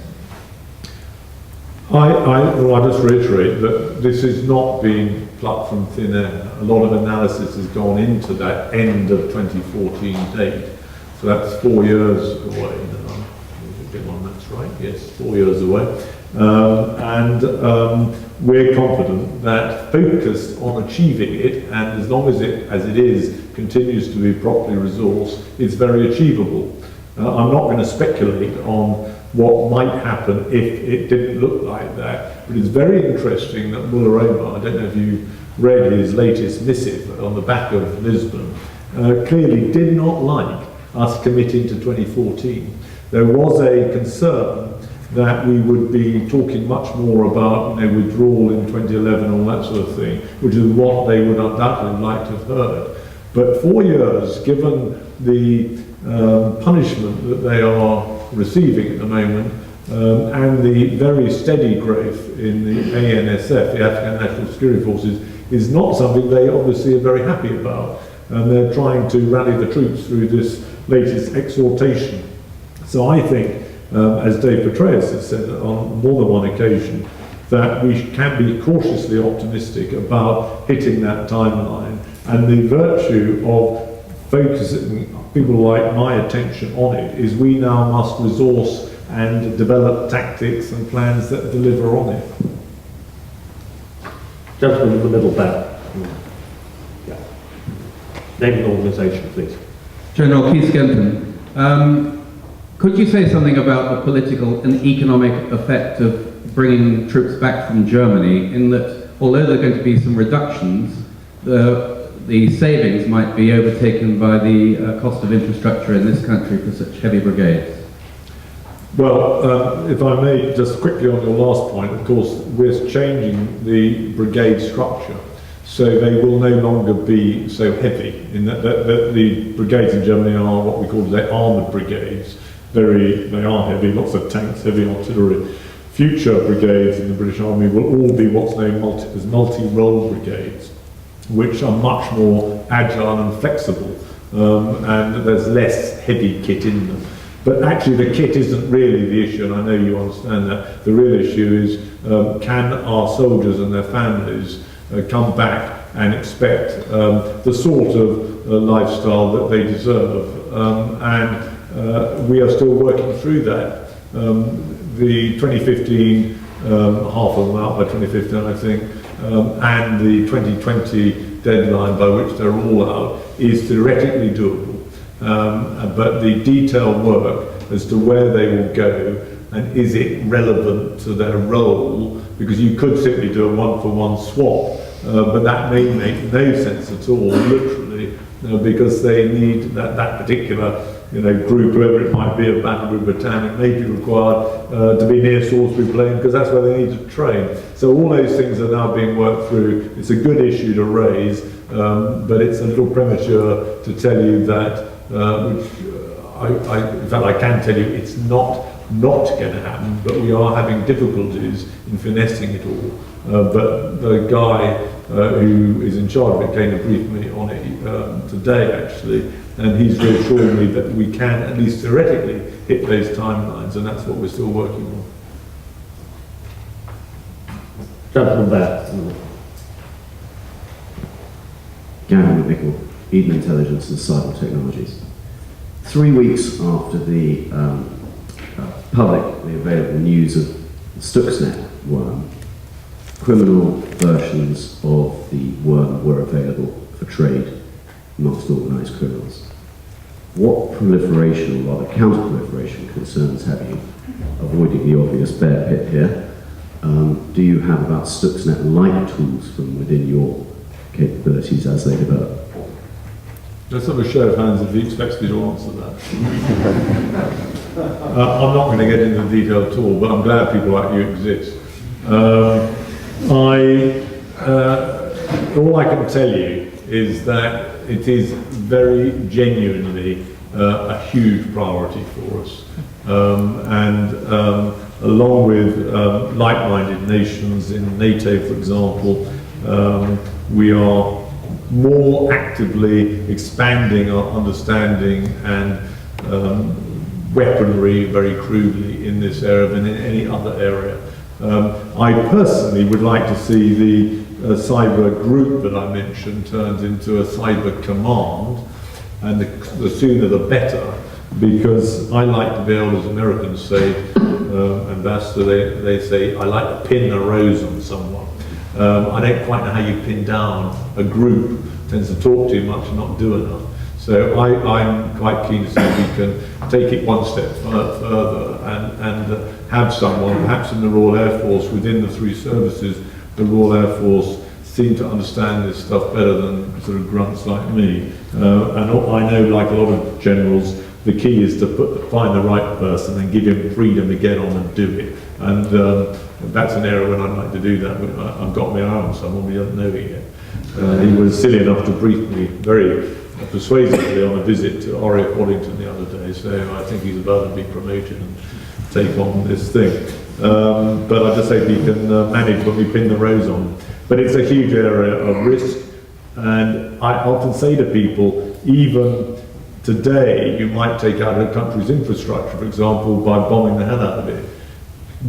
I'll just reiterate that this is not being plucked from thin air. A lot of analysis has gone into that end of 2014 date. So that's 4 years away now. That's right, yes, 4 years away. We're confident that focused on achieving it, and as long as it is, continues to be properly resourced, it's very achievable. I'm not going to speculate on what might happen if it didn't look like that, but it's very interesting that Mullah Omar, I don't know if you read his latest missive on the back of Lisbon, clearly did not like us committing to 2014. There was a concern that we would be talking much more about withdrawal in 2011, all that sort of thing, which is what they would undoubtedly like to have heard. But 4 years, given the punishment that they are receiving at the moment, and the very steady growth in the ANSF, the Afghan National Security Forces, is not something they obviously are very happy about. And they're trying to rally the troops through this latest exhortation. So I think, as Dave Petraeus has said on more than one occasion, that we can be cautiously optimistic about hitting that timeline, and the virtue of focusing people like my attention on it is we now must resource and develop tactics and plans that deliver on it. Gentleman in the middle there. Yeah. Name and organisation, please. General Keith Skenton, could you say something about the political and economic effect of bringing troops back from Germany, in that although there are going to be some reductions, the savings might be overtaken by the cost of infrastructure in this country for such heavy brigades? Well, if I may, just quickly on your last point, of course, we're changing the brigade structure, so they will no longer be so heavy, in that the brigades in Germany are what we call the armoured brigades. They are heavy, lots of tanks, heavy artillery. Future brigades in the British Army will all be what's known as multi-role brigades, which are much more agile and flexible, and there's less heavy kit in them. But actually the kit isn't really the issue, and I know you understand that. The real issue is, can our soldiers and their families come back and expect the sort of lifestyle that they deserve? And we are still working through that. The 2015, half of them out by 2015 I think, and the 2020 deadline by which they're all out is theoretically doable. But the detailed work as to where they will go and is it relevant to their role, because you could simply do a one-for-one swap, but that may make no sense at all, literally, because they need that particular group, whoever it might be, of battle group battalion, may be required to be near Salisbury Plain, because that's where they need to train. So all those things are now being worked through. It's a good issue to raise, but it's a little premature to tell you that, in fact I can tell you it's not going to happen, but we are having difficulties in finessing it all. But the guy who is in charge of it came to brief me on it today actually, and he's reassured me that we can at least theoretically hit those timelines, and that's what we're still working on. Gentleman there. Gavin McNichol, Eden Intelligence and Cyber Technologies. 3 weeks after the publicly available news of Stuxnet worm, criminal versions of the worm were available for trade amongst organised criminals. What proliferation, or rather counter-proliferation concerns have you, avoiding the obvious bear pit here? Do you have about Stuxnet-like tools from within your capabilities as they develop? Let's have a show of hands if he expects me to answer that. I'm not going to get into the detail at all, but I'm glad people like you exist. All I can tell you is that it is very genuinely a huge priority for us. Along with like-minded nations in NATO, for example, we are more actively expanding our understanding and weaponry, very crudely, in this area than in any other area. I personally would like to see the cyber group that I mentioned turned into a cyber command, and the sooner the better, because I like to be able, as Americans say, Ambassador, they say, I like to pin a rose on someone. I don't quite know how you pin down a group, tends to talk too much and not do enough. So I'm quite keen to see if we can take it one step further and have someone, perhaps in the Royal Air Force, within the three services, the Royal Air Force seem to understand this stuff better than sort of grunts like me. And I know, like a lot of generals, the key is to find the right person and give him freedom to get on and do it. And that's an area when I'd like to do that. I've got my eye on someone, we don't know it yet. He was silly enough to brief me very persuasively on a visit to RAF Waddington the other day, so I think he's about to be promoted and take on this thing. But I just hope he can manage when we pin the rose on. But it's a huge area of risk, and I often say to people, even today you might take out a country's infrastructure, for example, by bombing the hell out of it.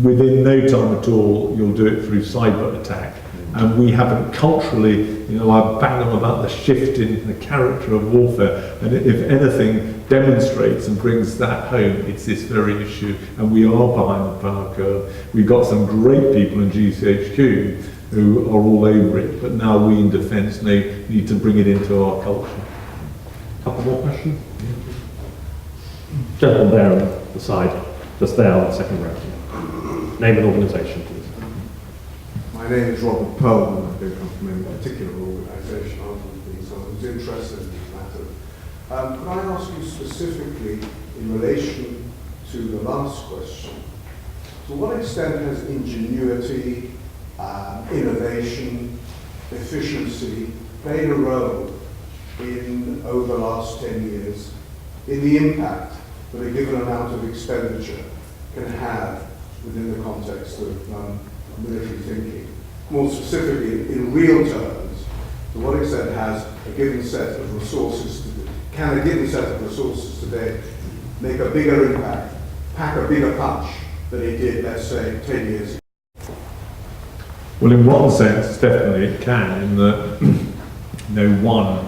Within no time at all, you'll do it through cyber attack. and we haven't culturally, you know, I bang them about the shift in the character of warfare, and if anything demonstrates and brings that home, it's this very issue, and we are behind the power curve. We've got some great people in GCHQ who are all over it, but now we in defence need to bring it into our culture. Couple more questions? Gentleman there on the side, just there on the second row. Name and organisation, please. My name is Robert Pearl, and I don't come from any particular organisation other than being someone who's interested in these matters. Could I ask you specifically, in relation to the last question, to what extent has ingenuity, innovation, efficiency played a role in, over the last 10 years, in the impact that a given amount of expenditure can have within the context of military thinking? More specifically, in real terms, to what extent has a given set of resources, can a given set of resources today make a bigger impact, pack a bigger punch than it did, let's say, 10 years ago? Well, in one sense, definitely it can, in that no one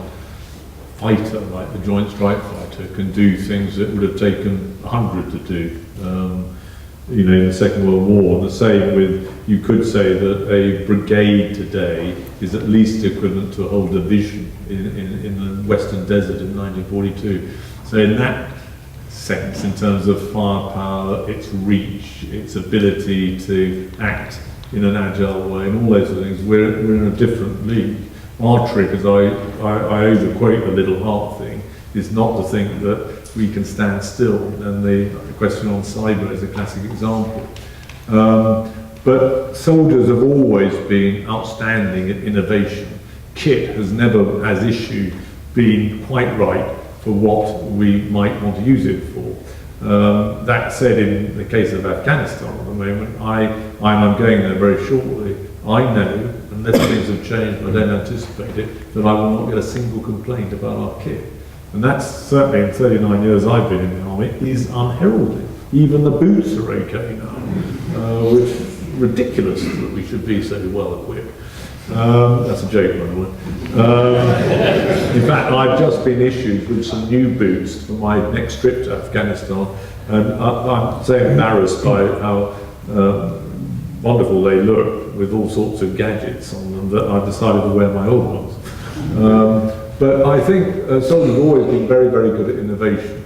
fighter, like the Joint Strike Fighter, can do things that would have taken 100 to do. You know, in the Second World War. The same with, you could say that a brigade today is at least equivalent to a whole division in the Western Desert in 1942. So in that sense, in terms of firepower, its reach, its ability to act in an agile way, and all those sort of things, we're in a different league. Our trick, as I overquote the little heart thing, is not to think that we can stand still, and the question on cyber is a classic example. But soldiers have always been outstanding at innovation. Kit has never, as issue, been quite right for what we might want to use it for. That said, in the case of Afghanistan at the moment, I'm going there very shortly. I know, unless things have changed, and I don't anticipate it, that I will not get a single complaint about our kit. And that's certainly, in 39 years I've been in the army, is unheralded. Even the boots are okay now, which is ridiculous that we should be so well equipped. That's a joke, by the way. In fact, I've just been issued with some new boots for my next trip to Afghanistan, and I'm so embarrassed by how wonderful they look, with all sorts of gadgets on them, that I decided to wear my old ones. But I think soldiers have always been very, very good at innovation,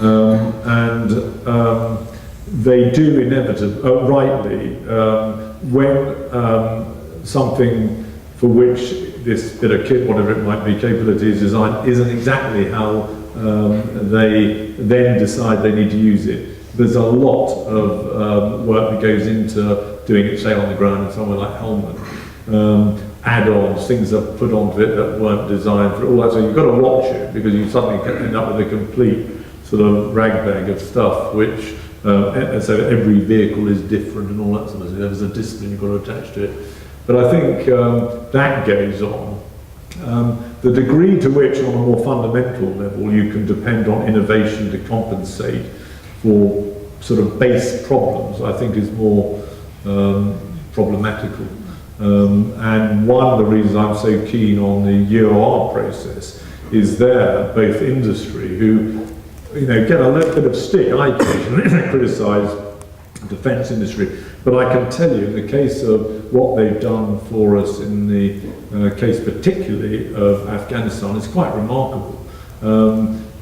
and they do inevitably, rightly, when something for which this bit of kit, whatever it might be, capability is designed, isn't exactly how they then decide they need to use it. There's a lot of work that goes into doing it, say, on the ground in somewhere like Helmand. Add-ons, things are put onto it that weren't designed for all that. So you've got to watch it, because you suddenly end up with a complete sort of ragbag of stuff, which, and so every vehicle is different and all that sort of thing. There's a discipline you've got to attach to it. But I think that goes on. The degree to which, on a more fundamental level, you can depend on innovation to compensate for sort of base problems, I think is more problematical. And one of the reasons I'm so keen on the UOR process is there, both industry, who, you know, get a little bit of stick, I occasionally criticise the defence industry, but I can tell you, in the case of what they've done for us in the case particularly of Afghanistan, is quite remarkable.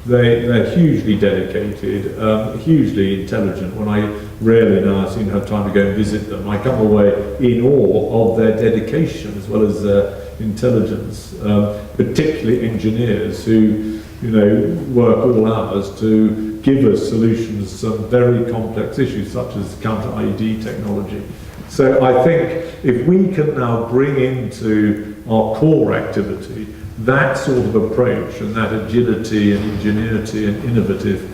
They're hugely dedicated, hugely intelligent. When I rarely now seem to have time to go and visit them, I come away in awe of their dedication as well as their intelligence, particularly engineers who, you know, work all hours to give us solutions to some very complex issues, such as counter-IED technology. So I think if we can now bring into our core activity that sort of approach and that agility and ingenuity and innovative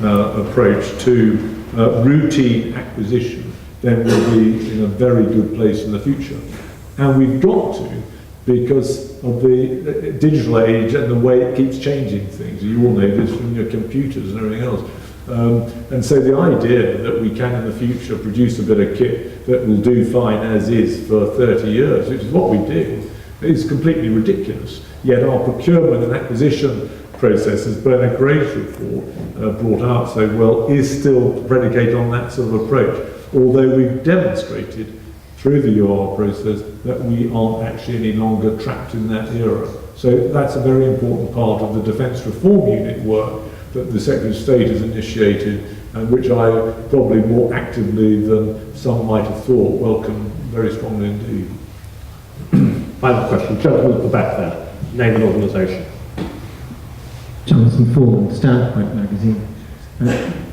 approach to routine acquisition, then we'll be in a very good place in the future. And we've got to, because of the digital age and the way it keeps changing things. You all know this from your computers and everything else. And so the idea that we can in the future produce a bit of kit that will do fine as is for 30 years, which is what we do, is completely ridiculous. Yet our procurement and acquisition process, as Bernard Gray's report brought out so well, is still predicated on that sort of approach. Although we've demonstrated through the UR process that we aren't actually any longer trapped in that era. So that's a very important part of the Defence Reform Unit work that the Secretary of State has initiated, and which I probably more actively than some might have thought welcome very strongly indeed. Final question, gentleman at the back there, name and organisation. Jonathan Ford, Standpoint magazine.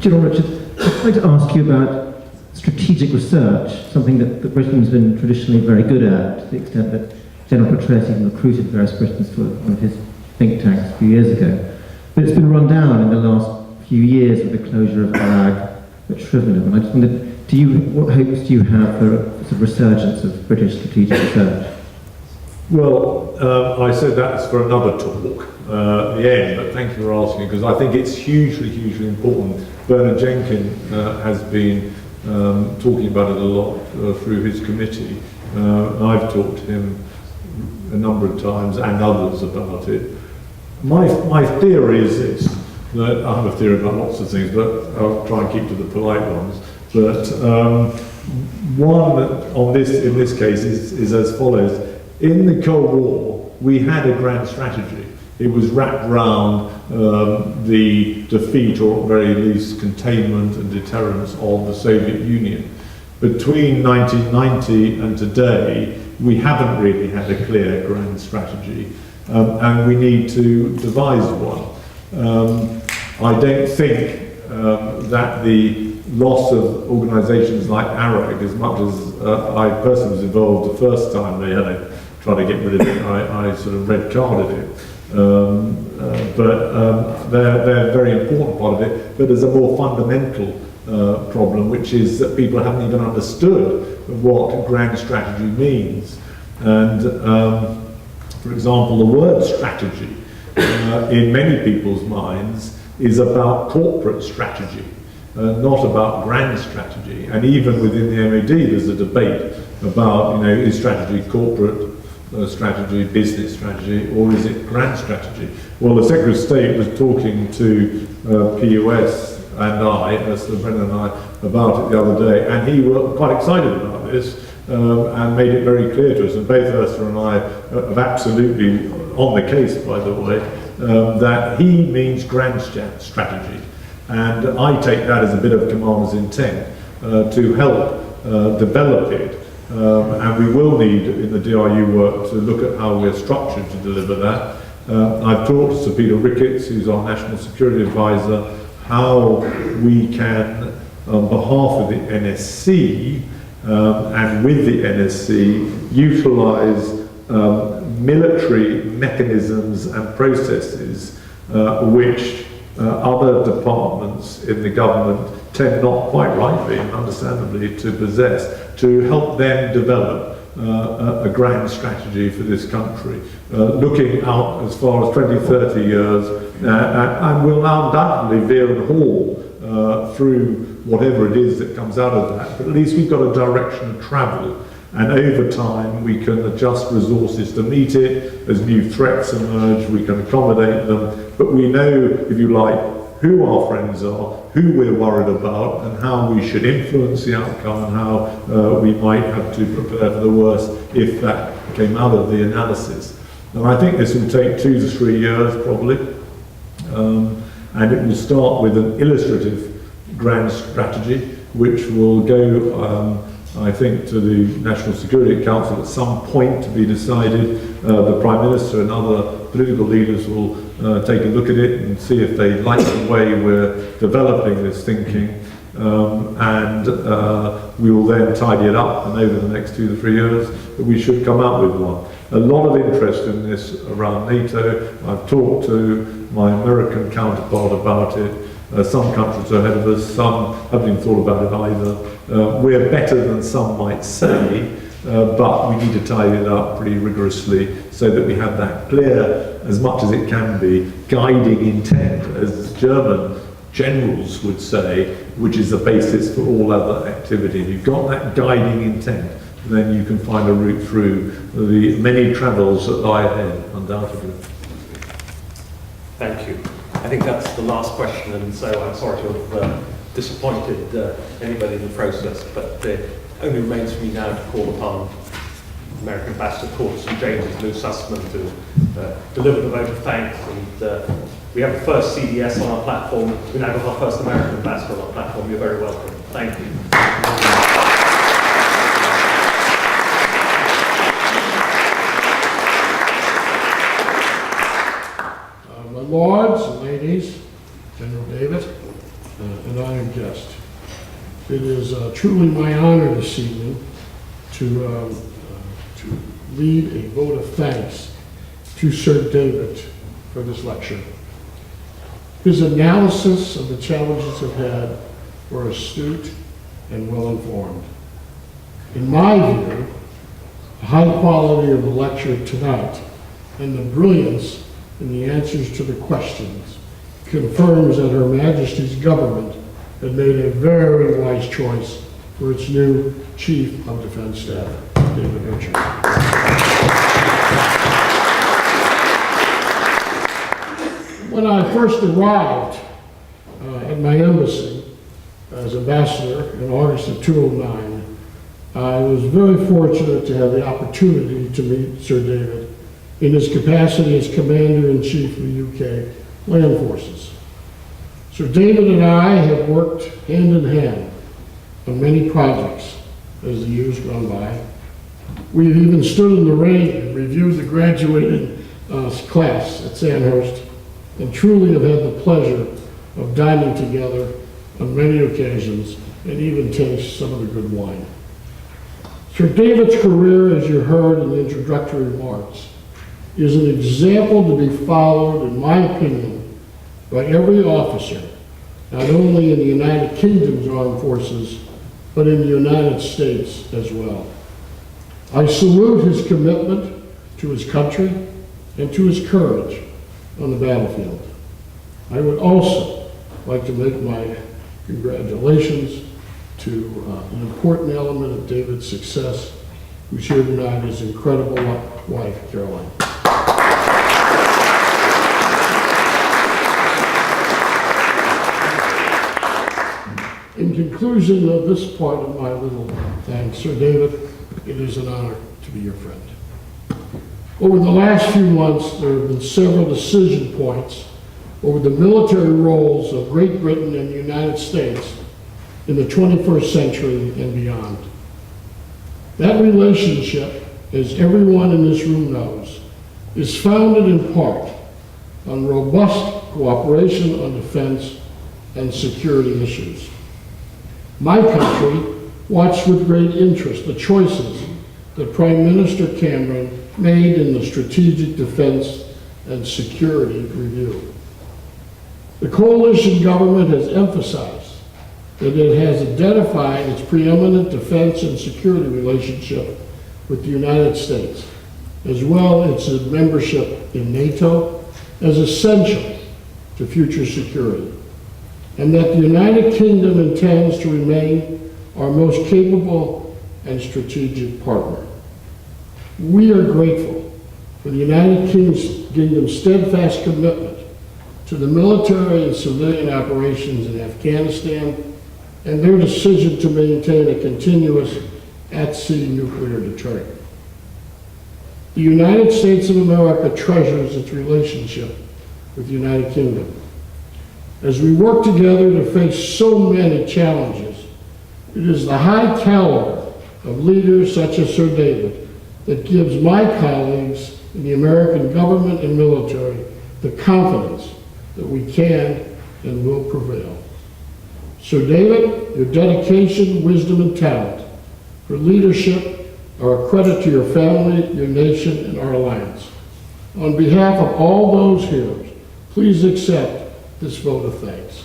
General Richards, I'd like to ask you about strategic research, something that Britain's been traditionally very good at, to the extent that General Petraeus even recruited various Britons for one of his think tanks a few years ago. But it's been run down in the last few years with the closure of ARRC at Shrivenham. And I just wondered, what hopes do you have for a sort of resurgence of British strategic research? Well, I said that's for another talk at the end, but thank you for asking, because I think it's hugely, hugely important. Bernard Jenkins has been talking about it a lot through his committee. I've talked to him a number of times and others about it. My theory is this, that I have a theory about lots of things, but I'll try and keep to the polite ones. But one in this case is as follows. In the Cold War, we had a grand strategy. It was wrapped around the defeat, or at very least containment and deterrence of the Soviet Union. Between 1990 and today, we haven't really had a clear grand strategy, and we need to devise one. I don't think that the loss of organisations like ARRC, as much as I personally was involved the first time they had to try to get rid of it, I sort of red carded it. But they're a very important part of it. But there's a more fundamental problem, which is that people haven't even understood what grand strategy means. And for example, the word strategy in many people's minds is about corporate strategy, not about grand strategy. And even within the MOD, there's a debate about, is strategy corporate strategy, business strategy, or is it grand strategy? Well, the Secretary of State was talking to PUS and Sir Brennan and I, about it the other day, and he was quite excited about this and made it very clear to us, and both Ursula and I have absolutely on the case, by the way, that he means grand strategy. And I take that as a bit of commander's intent to help develop it. And we will need, in the DRU work, to look at how we're structured to deliver that. I've talked to Sir Peter Ricketts, who's our National Security Advisor, how we can, on behalf of the NSC and with the NSC, utilise military mechanisms and processes which other departments in the government tend not quite rightly and understandably to possess, to help them develop a grand strategy for this country, looking out as far as 20, 30 years, and will undoubtedly veer and haul through whatever it is that comes out of that. But at least we've got a direction of travel, and over time we can adjust resources to meet it. As new threats emerge, we can accommodate them, but we know, if you like, who our friends are, who we're worried about, and how we should influence the outcome, and how we might have to prepare for the worst if that came out of the analysis. And I think this will take 2 to 3 years probably, and it will start with an illustrative grand strategy, which will go, I think, to the National Security Council at some point to be decided. The Prime Minister and other political leaders will take a look at it and see if they like the way we're developing this thinking, and we will then tidy it up, and over the next 2 to 3 years we should come out with one. A lot of interest in this around NATO. I've talked to my American counterpart about it. Some countries are ahead of us, some haven't even thought about it either. We're better than some might say, but we need to tidy it up pretty rigorously so that we have that clear, as much as it can be, guiding intent, as German generals would say, which is the basis for all other activity. If you've got that guiding intent, then you can find a route through the many travels that lie ahead, undoubtedly. Thank you. I think that's the last question, and so I'm sorry to have disappointed anybody in the process, but it only remains for me now to call upon American Ambassador Court St James's Lou Sussman to deliver the vote of thanks. And we have the first CDS on our platform. We now have our first American Ambassador on our platform. You're very welcome. Thank you. My lords and ladies, General David, an honored guest. It is truly my honor this evening to lead a vote of thanks to Sir David for this lecture. His analysis of the challenges ahead were astute and well-informed. In my view, the high quality of the lecture tonight and the brilliance in the answers to the questions confirms that Her Majesty's government had made a very wise choice for its new Chief of Defense Staff, David Richard. When I first arrived at my embassy as ambassador in August of 2009, I was very fortunate to have the opportunity to meet Sir David in his capacity as Commander-in-Chief of the UK Land Forces. Sir David and I have worked hand in hand on many projects as the years gone by. We have even stood in the rain and reviewed the graduating class at Sandhurst, and truly have had the pleasure of dining together on many occasions and even taste some of the good wine. Sir David's career, as you heard in the introductory remarks, is an example to be followed, in my opinion, by every officer, not only in the United Kingdom's armed forces, but in the United States as well. I salute his commitment to his country and to his courage on the battlefield. I would also like to make my congratulations to an important element of David's success, who's here tonight, his incredible wife, Caroline. In conclusion of this part of my little thanks, Sir David, it is an honor to be your friend. Over the last few months, there have been several decision points over the military roles of Great Britain and the United States in the 21st century and beyond. That relationship, as everyone in this room knows, is founded in part on robust cooperation on defense and security issues. My country watched with great interest the choices that Prime Minister Cameron made in the Strategic Defense and Security Review. The coalition government has emphasized that it has identified its preeminent defense and security relationship with the United States, as well as its membership in NATO, as essential to future security, and that the United Kingdom intends to remain our most capable and strategic partner. We are grateful for the United Kingdom's steadfast commitment to the military and civilian operations in Afghanistan and their decision to maintain a continuous at-sea nuclear deterrent. The United States of America treasures its relationship with the United Kingdom. As we work together to face so many challenges, it is the high caliber of leaders such as Sir David that gives my colleagues in the American government and military the confidence that we can and will prevail. Sir David, your dedication, wisdom, and talent for leadership are a credit to your family, your nation, and our alliance. On behalf of all those here, please accept this vote of thanks.